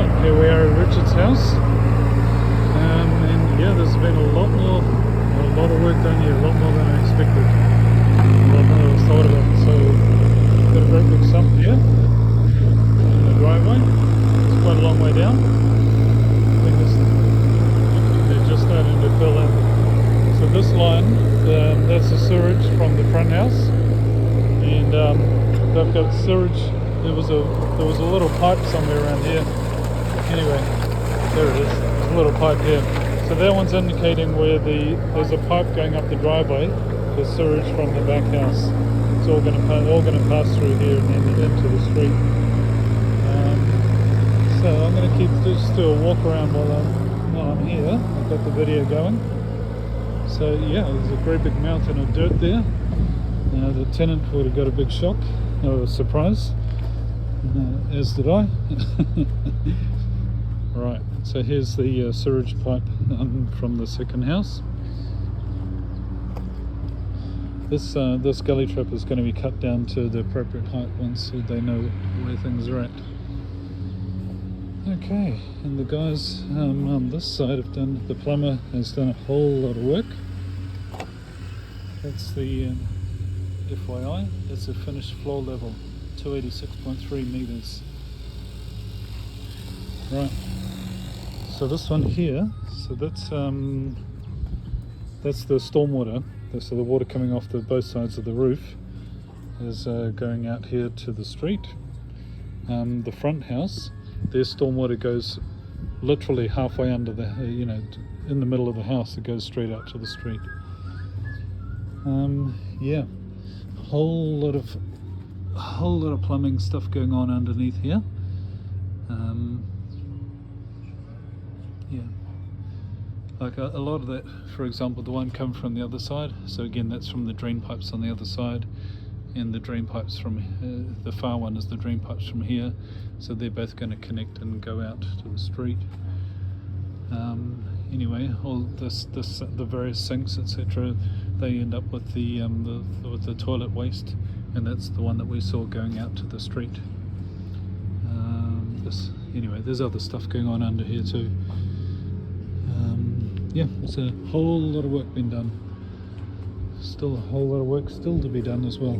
Right, here we are at Richard's house, and yeah, there's been a lot of work done here, a lot more than I expected, a lot more than I thought about. So, got a great big sump here in the driveway. It's quite a long way down. I think they're just starting to fill in. So this line, that's the sewage from the front house, and they've got sewage. There was a little pipe somewhere around here. Anyway, there it is. There's a little pipe here. So that one's indicating where there's a pipe going up the driveway for sewage from the back house. It's all going to pass through here and then into the street. So I'm going to just do a walk around while I'm here. I've got the video going. So yeah, there's a great big mountain of dirt there. The tenant would have got a big shock or a surprise. As did I. Right, so here's the sewage pipe from the second house. This gully trap is going to be cut down to the appropriate height once they know where things are at. Okay, and the guys on this side the plumber has done a whole lot of work. That's the FYI, that's the finished floor level. 286.3 meters. Right, so this one here, so that's the stormwater. So the water coming off both sides of the roof is going out here to the street. The front house, their stormwater goes literally halfway under the, in the middle of the house. It goes straight out to the street. Yeah, a whole lot of plumbing stuff going on underneath here. Yeah, like a lot of that, for example, the one come from the other side. So again, that's from the drain pipes on the other side, and the drain pipes from the far one is the drain pipes from here. So they're both going to connect and go out to the street. Anyway, all the various sinks, etc., they end up with with the toilet waste, and that's the one that we saw going out to the street. Anyway, there's other stuff going on under here too. Yeah, there's a whole lot of work been done. Still a whole lot of work still to be done as well.